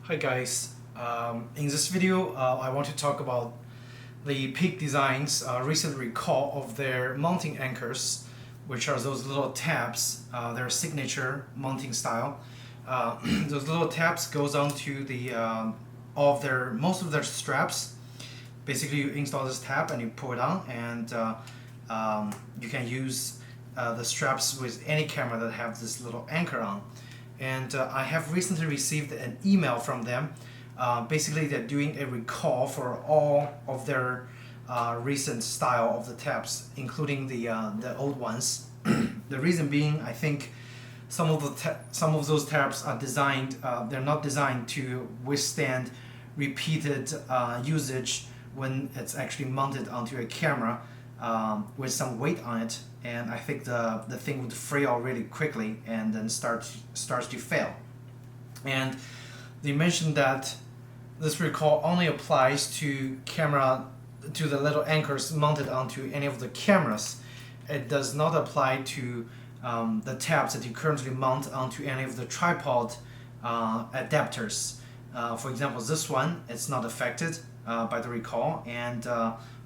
Hi guys, in this video I want to talk about the Peak Designs recent recall of their mounting anchors, which are those little tabs, their signature mounting style. Those little tabs goes onto the most of their straps. Basically you install this tab and you pull it on, and you can use the straps with any camera that have this little anchor on. And I have recently received an email from them. Basically they're doing a recall for all of their recent style of the tabs, including the old ones. The reason being, I think some of those tabs are designed, they're not designed to withstand repeated usage when it's actually mounted onto a camera with some weight on it, and I think the thing would frail really quickly and then starts to fail. And they mentioned that this recall only applies to the little anchors mounted onto any of the cameras. It does not apply to the tabs that you currently mount onto any of the tripod adapters. For example, this one, it's not affected by the recall, and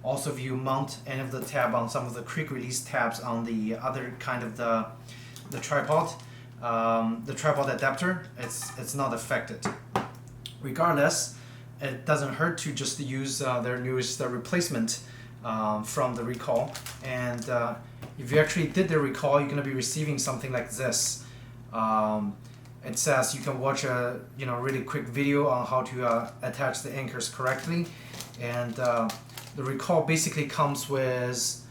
also if you mount any of the tab on some of the quick release tabs on the other kind of the tripod adapter, it's not affected. Regardless, it doesn't hurt to just use their newest replacement from the recall, and if you actually did the recall, you're going to be receiving something like this. It says you can watch a really quick video on how to attach the anchors correctly, and the recall basically comes with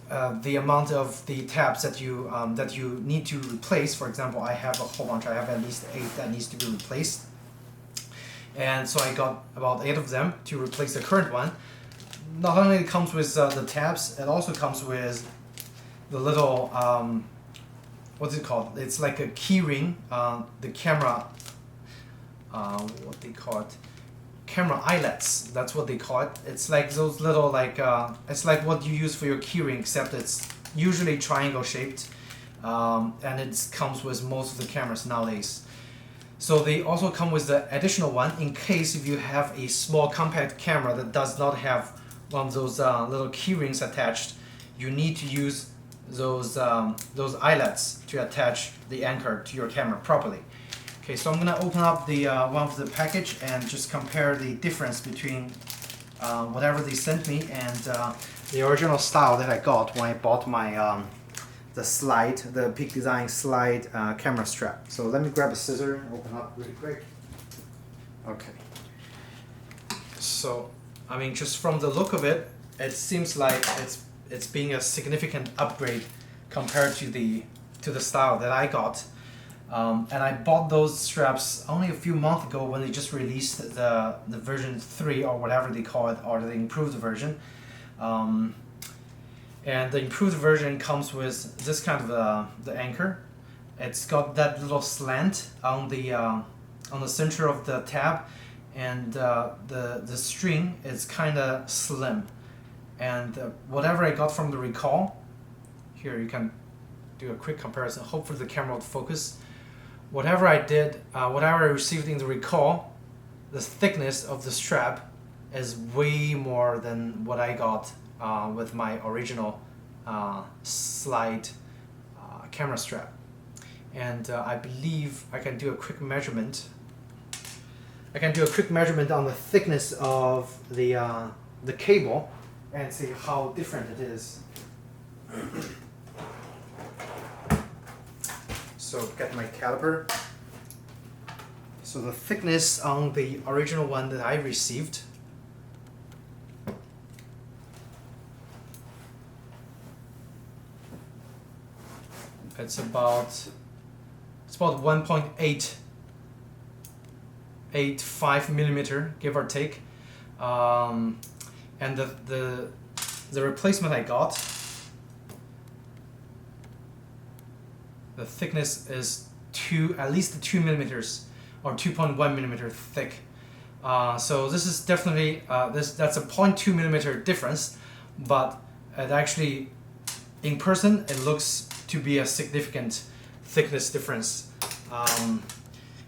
the amount of the tabs that you need to replace. For example, I have a whole bunch. I have at least 8 that needs to be replaced, and so I got about 8 of them to replace the current one. Not only it comes with the tabs, it also comes with the little what's it called? It's like a key ring. The camera, what they call it? Camera eyelets. That's what they call it. It's like those little it's like what you use for your key ring, except it's usually triangle shaped, and it comes with most of the cameras nowadays. So they also come with the additional one in case if you have a small compact camera that does not have one of those little key rings attached. You need to use those eyelets to attach the anchor to your camera properly. Okay, so I'm gonna open up the one of the package and just compare the difference between whatever they sent me and the original style that I got when I bought my the Peak Design slide camera strap. So let me grab a scissor and open up really quick. Okay. So I mean, just from the look of it, it seems like it's being a significant upgrade compared to the style that I got. And I bought those straps only a few months ago when they just released the version 3 or whatever they call it, or the improved version. And the improved version comes with this kind of the anchor. It's got that little slant on the center of the tab, and the string is kind of slim. And whatever I got from the recall, here you can do a quick comparison. Hopefully the camera will focus. Whatever I did, whatever I received in the recall, the thickness of the strap is way more than what I got with my original slide camera strap. And I believe I can do a quick measurement. I can do a quick measurement on the thickness of the cable and see how different it is. So get my caliper. So the thickness on the original one that I received, it's about 1.885 millimeter, give or take. And the replacement I got, the thickness is at least 2 millimeters or 2.1 millimeter thick. So this is definitely that's a 0.2 millimeter difference, but it actually in person it looks to be a significant thickness difference.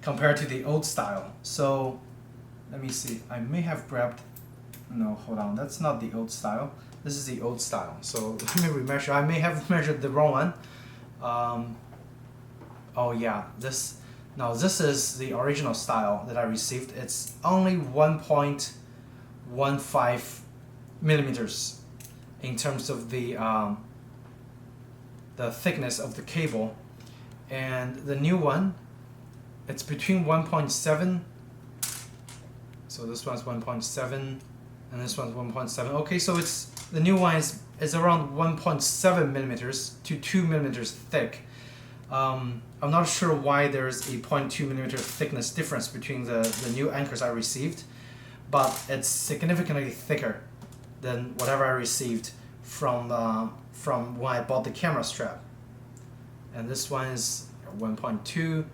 compared to the old style. So let me see, I may have grabbed, no, hold on, that's not the old style. This is the old style. So let me remeasure. I may have measured the wrong one. Oh yeah, this is the original style that I received. It's only 1.15 millimeters in terms of the thickness of the cable, and the new one, it's between 1.7. So this one's 1.7 and this one's 1.7. Okay, so it's the new one is around 1.7 millimeters to 2 millimeters thick. I'm not sure why there's a 0.2 millimeter thickness difference between the new anchors I received, but it's significantly thicker than whatever I received from when I bought the camera strap. And this one is 1.2,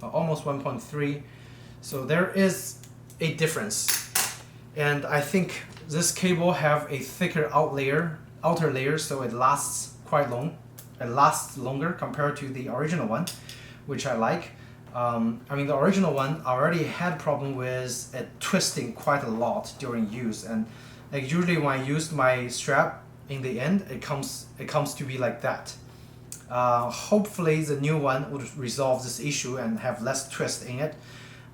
almost 1.3. So there is a difference. And I think this cable have a thicker outer layer, so it lasts quite long. It lasts longer compared to the original one, which I like. I mean, the original one already had problem with it twisting quite a lot during use, and like usually when I used my strap, in the end it comes to be like that. Hopefully the new one would resolve this issue and have less twist in it,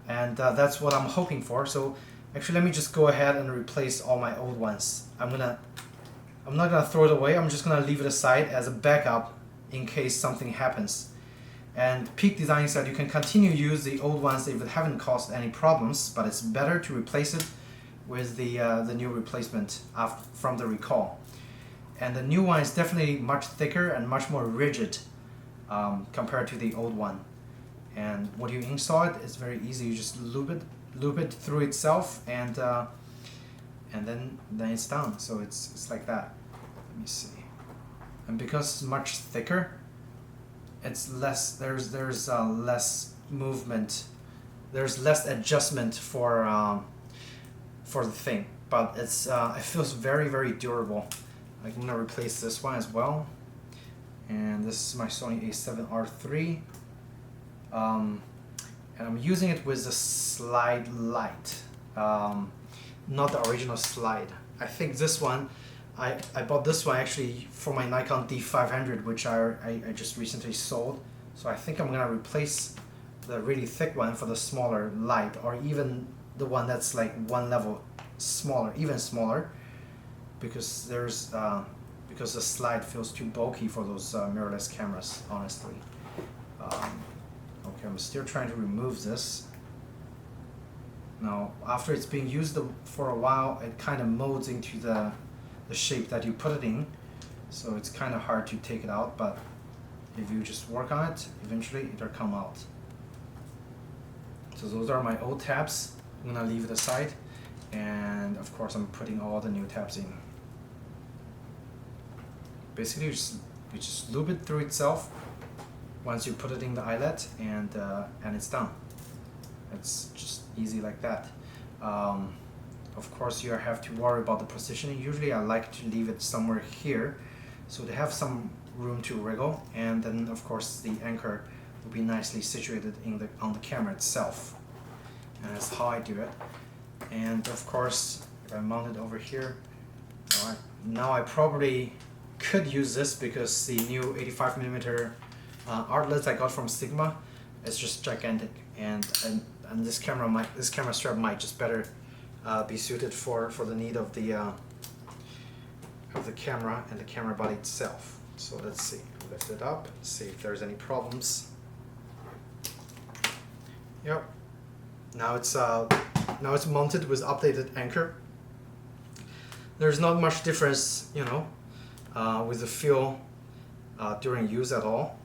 and that's what I'm hoping for. So actually, let me just go ahead and replace all my old ones. I'm not gonna throw it away. I'm just gonna leave it aside as a backup in case something happens. And Peak Design said you can continue to use the old ones if it haven't caused any problems, but it's better to replace it with the new replacement from the recall. And the new one is definitely much thicker and much more rigid compared to the old one. And when you install it, it's very easy. You just loop it through itself, and then it's done. So it's like that. Let me see. And because it's much thicker, it's less. There's less movement. There's less adjustment for the thing, but it feels very, very durable. I'm gonna replace this one as well, and this is my Sony A7R III, and I'm using it with the slide light, not the original slide. I think this one, I bought this one actually for my Nikon D500, which I just recently sold. So I think I'm gonna replace the really thick one for the smaller light, or even the one that's like one level smaller, even smaller, because because the slide feels too bulky for those mirrorless cameras, honestly. Okay, I'm still trying to remove this. Now, after it's been used for a while, it kind of molds into the shape that you put it in, so it's kind of hard to take it out, but if you just work on it, eventually it'll come out. So those are my old tabs. I'm gonna leave it aside, and of course I'm putting all the new tabs in. Basically, you just loop it through itself once you put it in the eyelet, and it's done. It's just easy like that. Of course, you have to worry about the positioning. Usually I like to leave it somewhere here, so to have some room to wriggle, and then of course the anchor will be nicely situated on the camera itself. And that's how I do it. And of course, if I mount it over here, alright, now I probably could use this because the new 85mm artlets I got from Sigma is just gigantic, and this camera strap might just better be suited for the need of the camera and the camera body itself. So let's see, lift it up, see if there's any problems. Yep. Now it's mounted with updated anchor. There's not much difference, with the feel during use at all.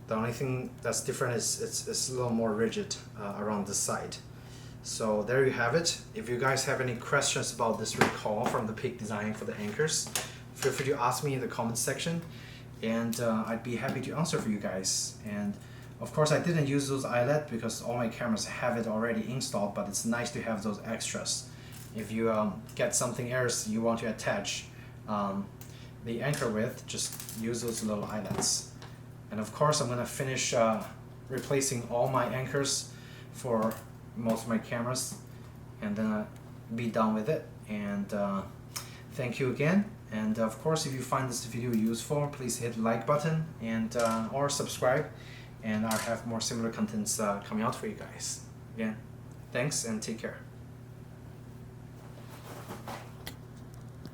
The only thing that's different is it's a little more rigid around the side. So there you have it. If you guys have any questions about this recall from the Peak Design for the anchors, feel free to ask me in the comments section, and I'd be happy to answer for you guys. And of course, I didn't use those eyelet because all my cameras have it already installed, but it's nice to have those extras. If you get something else you want to attach the anchor with, just use those little eyelets. And of course, I'm going to finish replacing all my anchors for most of my cameras, and then be done with it. And thank you again. And of course, if you find this video useful, please hit the like button and or subscribe, and I'll have more similar contents coming out for you guys. Again, thanks and take care.